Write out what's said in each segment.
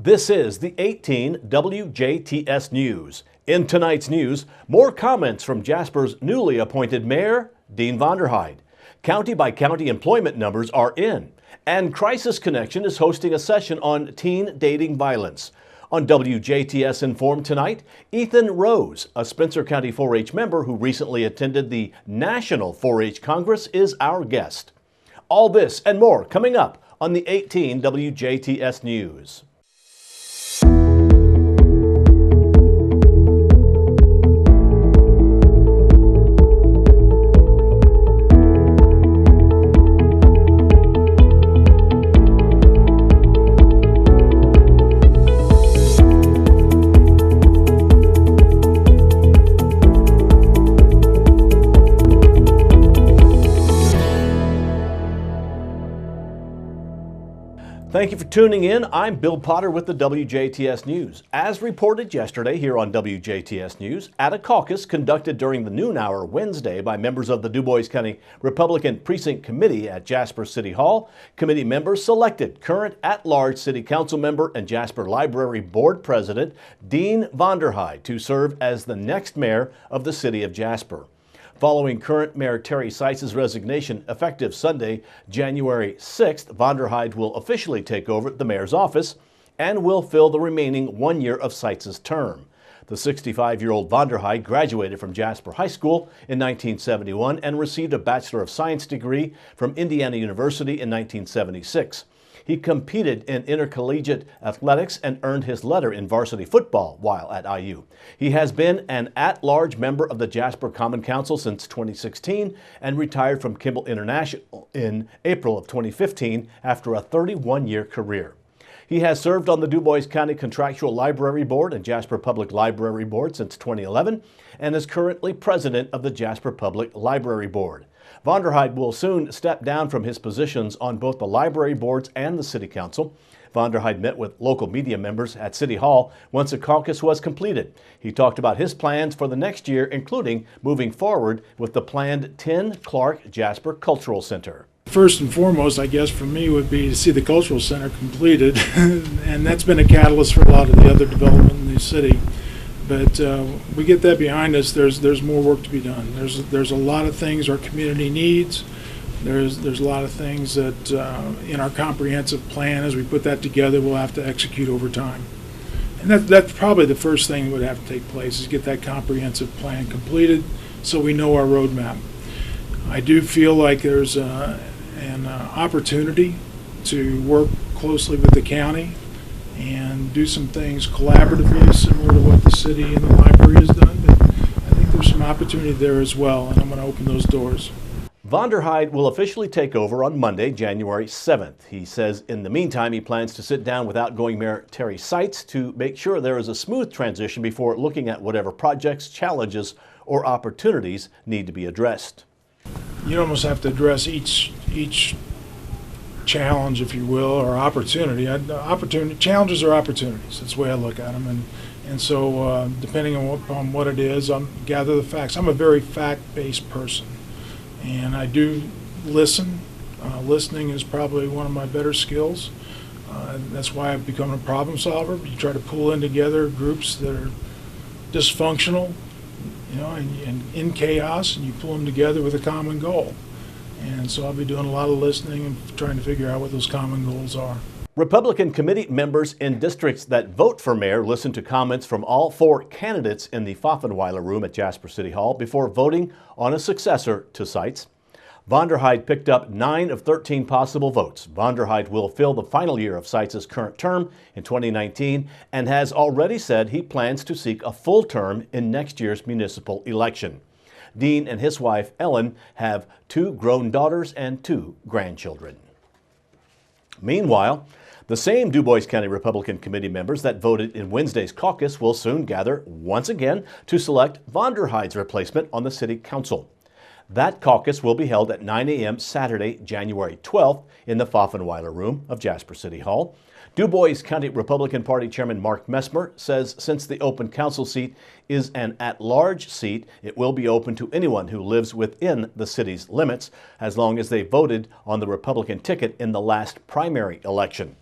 This is the 18 WJTS News. In tonight's news, more comments from Jasper's newly appointed mayor, Dean Vonderheide. County-by-county employment numbers are in, and Crisis Connection is hosting a session on teen dating violence. On WJTS Informed tonight, Ethan Rose, a Spencer County 4-H member who recently attended the National 4-H Congress, is our guest. All this and more coming up on the 18 WJTS News. Thank you for tuning in. I'm Bill Potter with the WJTS News. As reported yesterday here on WJTS News, at a caucus conducted during the noon hour Wednesday by members of the Dubois County Republican Precinct Committee at Jasper City Hall, committee members selected current at-large City Council member and Jasper Library Board President Dean Vonderheide to serve as the next mayor of the city of Jasper. Following current Mayor Terry Seitz's resignation effective Sunday, January 6th, Vonderheide will officially take over the mayor's office and will fill the remaining 1 year of Seitz's term. The 65-year-old Vonderheide graduated from Jasper High School in 1971 and received a Bachelor of Science degree from Indiana University in 1976. He competed in intercollegiate athletics and earned his letter in varsity football while at IU. He has been an at-large member of the Jasper Common Council since 2016 and retired from Kimball International in April of 2015 after a 31-year career. He has served on the Dubois County Contractual Library Board and Jasper Public Library Board since 2011 and is currently president of the Jasper Public Library Board. Vonderheide will soon step down from his positions on both the library boards and the City Council. Vonderheide met with local media members at City Hall once the caucus was completed. He talked about his plans for the next year, including moving forward with the planned 10 Clark Jasper Cultural Center. First and foremost, I guess, for me would be to see the Cultural Center completed, and that's been a catalyst for a lot of the other development in the city. But we get that behind us, there's more work to be done. There's a lot of things our community needs. There's a lot of things that in our comprehensive plan, as we put that together, we'll have to execute over time. And that's probably the first thing that would have to take place, is get that comprehensive plan completed so we know our roadmap. I do feel like there's an opportunity to work closely with the county and do some things collaboratively, similar to what the city and the library has done. But I think there's some opportunity there as well, and I'm going to open those doors. Vonderheide will officially take over on Monday, January 7th. He says in the meantime he plans to sit down with outgoing Mayor Terry Seitz to make sure there is a smooth transition before looking at whatever projects, challenges, or opportunities need to be addressed. You almost have to address each challenge, if you will, or opportunity. Challenges are opportunities. That's the way I look at them. And so depending on what it is, gather the facts. I'm a very fact-based person, and I do listen. Listening is probably one of my better skills. That's why I've become a problem solver. You try to pull in together groups that are dysfunctional, and in chaos, and you pull them together with a common goal. And so I'll be doing a lot of listening and trying to figure out what those common goals are. Republican committee members in districts that vote for mayor listen to comments from all 4 candidates in the Pfaffenweiler room at Jasper City Hall before voting on a successor to Seitz. Vonderheide picked up 9 of 13 possible votes. Vonderheide will fill the final year of Seitz's current term in 2019 and has already said he plans to seek a full term in next year's municipal election. Dean and his wife, Ellen, have 2 grown daughters and 2 grandchildren. Meanwhile, the same Dubois County Republican Committee members that voted in Wednesday's caucus will soon gather once again to select Vonderheide's replacement on the City Council. That caucus will be held at 9 a.m. Saturday, January 12th in the Pfaffenweiler room of Jasper City Hall. Dubois County Republican Party Chairman Mark Messmer says since the open council seat is an at-large seat, it will be open to anyone who lives within the city's limits as long as they voted on the Republican ticket in the last primary election.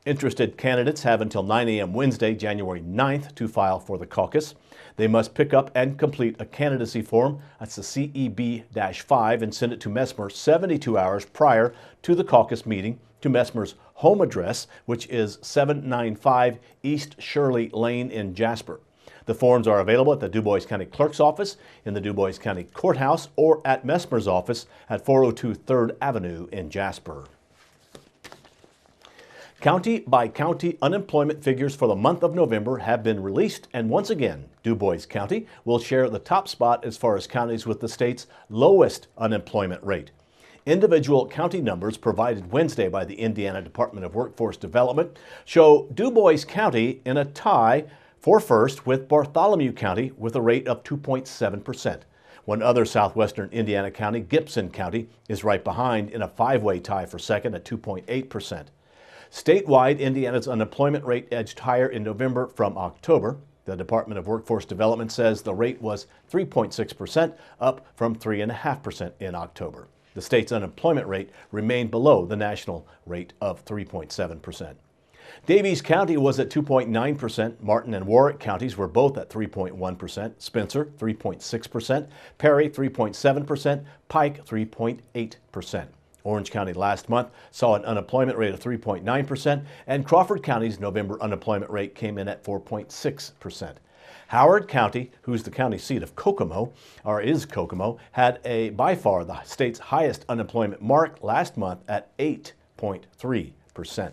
Interested candidates have until 9 a.m. Wednesday, January 9th to file for the caucus. They must pick up and complete a candidacy form, that's the CEB-5, and send it to Mesmer 72 hours prior to the caucus meeting to Mesmer's home address, which is 795 East Shirley Lane in Jasper. The forms are available at the Du Bois County Clerk's office, in the Du Bois County Courthouse, or at Mesmer's office at 402 3rd Avenue in Jasper. County-by-county unemployment figures for the month of November have been released, and once again, Du Bois County will share the top spot as far as counties with the state's lowest unemployment rate. Individual county numbers provided Wednesday by the Indiana Department of Workforce Development show Du Bois County in a tie for first with Bartholomew County with a rate of 2.7%. One other southwestern Indiana county, Gibson County, is right behind in a five-way tie for second at 2.8%. Statewide, Indiana's unemployment rate edged higher in November from October. The Department of Workforce Development says the rate was 3.6%, up from 3.5% in October. The state's unemployment rate remained below the national rate of 3.7%. Daviess County was at 2.9%. Martin and Warwick counties were both at 3.1%. Spencer, 3.6%. Perry, 3.7%. Pike, 3.8%. Orange County last month saw an unemployment rate of 3.9%, and Crawford County's November unemployment rate came in at 4.6%. Howard County, who's the county seat of Kokomo, or is Kokomo, had by far the state's highest unemployment mark last month at 8.3%.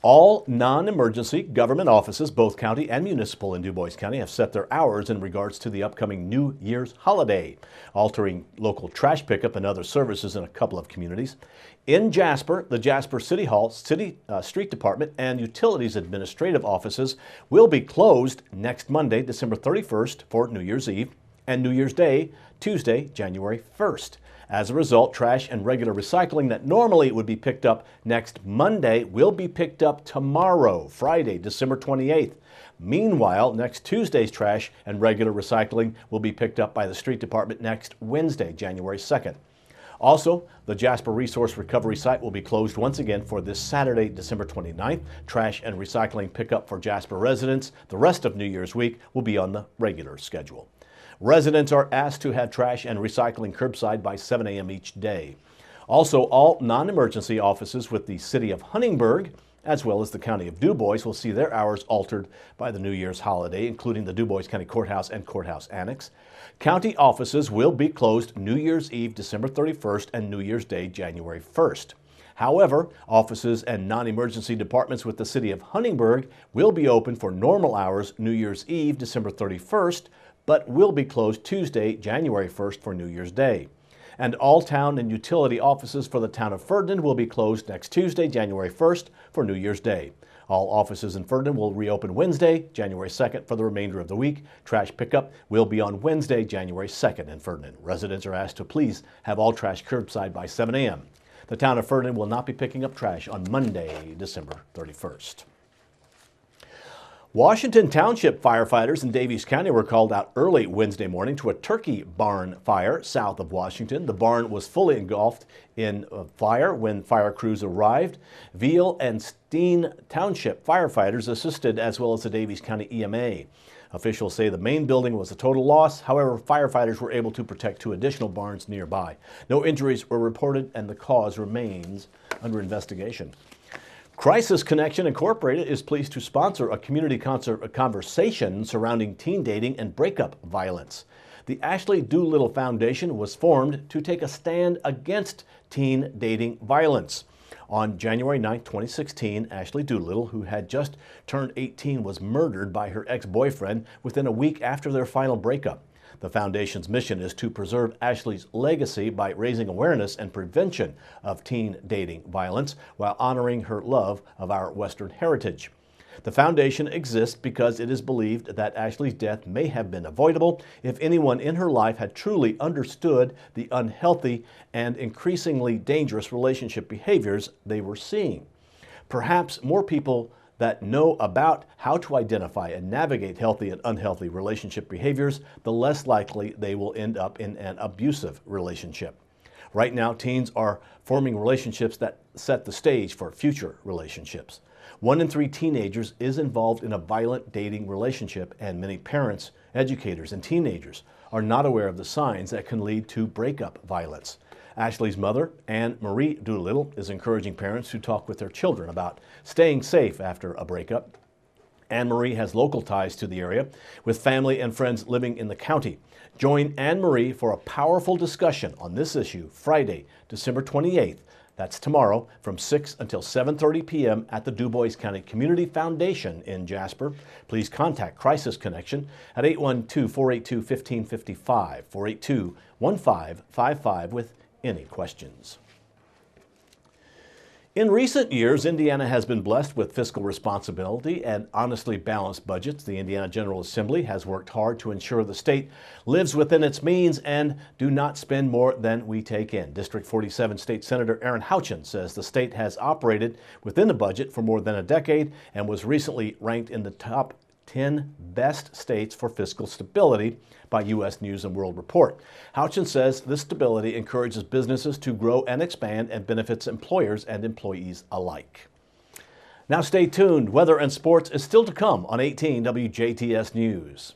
All non-emergency government offices, both county and municipal in Du Bois County, have set their hours in regards to the upcoming New Year's holiday, altering local trash pickup and other services in a couple of communities. In Jasper, the Jasper City Hall, Street Department, and Utilities Administrative offices will be closed next Monday, December 31st for New Year's Eve, and New Year's Day, Tuesday, January 1st. As a result, trash and regular recycling that normally would be picked up next Monday will be picked up tomorrow, Friday, December 28th. Meanwhile, next Tuesday's trash and regular recycling will be picked up by the Street Department next Wednesday, January 2nd. Also, the Jasper Resource Recovery Site will be closed once again for this Saturday, December 29th. Trash and recycling pickup for Jasper residents the rest of New Year's week will be on the regular schedule. Residents are asked to have trash and recycling curbside by 7 a.m. each day. Also, all non-emergency offices with the City of Huntingburg, as well as the County of Du Bois, will see their hours altered by the New Year's holiday, including the Du Bois County Courthouse and Courthouse Annex. County offices will be closed New Year's Eve, December 31st, and New Year's Day, January 1st. However, offices and non-emergency departments with the City of Huntingburg will be open for normal hours New Year's Eve, December 31st, but will be closed Tuesday, January 1st for New Year's Day. And all town and utility offices for the town of Ferdinand will be closed next Tuesday, January 1st for New Year's Day. All offices in Ferdinand will reopen Wednesday, January 2nd for the remainder of the week. Trash pickup will be on Wednesday, January 2nd in Ferdinand. Residents are asked to please have all trash curbside by 7 a.m. The town of Ferdinand will not be picking up trash on Monday, December 31st. Washington Township firefighters in Daviess County were called out early Wednesday morning to a turkey barn fire south of Washington. The barn was fully engulfed in fire when fire crews arrived. Veal and Steen Township firefighters assisted, as well as the Daviess County EMA. Officials say the main building was a total loss. However, firefighters were able to protect two additional barns nearby. No injuries were reported, and the cause remains under investigation. Crisis Connection Incorporated is pleased to sponsor a community conversation surrounding teen dating and breakup violence. The Ashley Doolittle Foundation was formed to take a stand against teen dating violence. On January 9, 2016, Ashley Doolittle, who had just turned 18, was murdered by her ex-boyfriend within a week after their final breakup. The foundation's mission is to preserve Ashley's legacy by raising awareness and prevention of teen dating violence while honoring her love of our Western heritage. The foundation exists because it is believed that Ashley's death may have been avoidable if anyone in her life had truly understood the unhealthy and increasingly dangerous relationship behaviors they were seeing. Perhaps more people that know about how to identify and navigate healthy and unhealthy relationship behaviors, the less likely they will end up in an abusive relationship. Right now, teens are forming relationships that set the stage for future relationships. 1 in 3 teenagers is involved in a violent dating relationship, and many parents, educators, and teenagers are not aware of the signs that can lead to breakup violence. Ashley's mother, Anne Marie Doolittle, is encouraging parents to talk with their children about staying safe after a breakup. Anne Marie has local ties to the area, with family and friends living in the county. Join Anne Marie for a powerful discussion on this issue Friday, December 28th. That's tomorrow from 6 until 7:30 p.m. at the Du Bois County Community Foundation in Jasper. Please contact Crisis Connection at 812-482-1555, 482-1555 with any questions. In recent years, Indiana has been blessed with fiscal responsibility and honestly balanced budgets. The Indiana General Assembly has worked hard to ensure the state lives within its means and do not spend more than we take in. District 47 State Senator Aaron Houchin says the state has operated within the budget for more than a decade and was recently ranked in the top 10 best states for fiscal stability by U.S. News and World Report. Houchin says this stability encourages businesses to grow and expand and benefits employers and employees alike. Now stay tuned. Weather and sports is still to come on 18 WJTS News.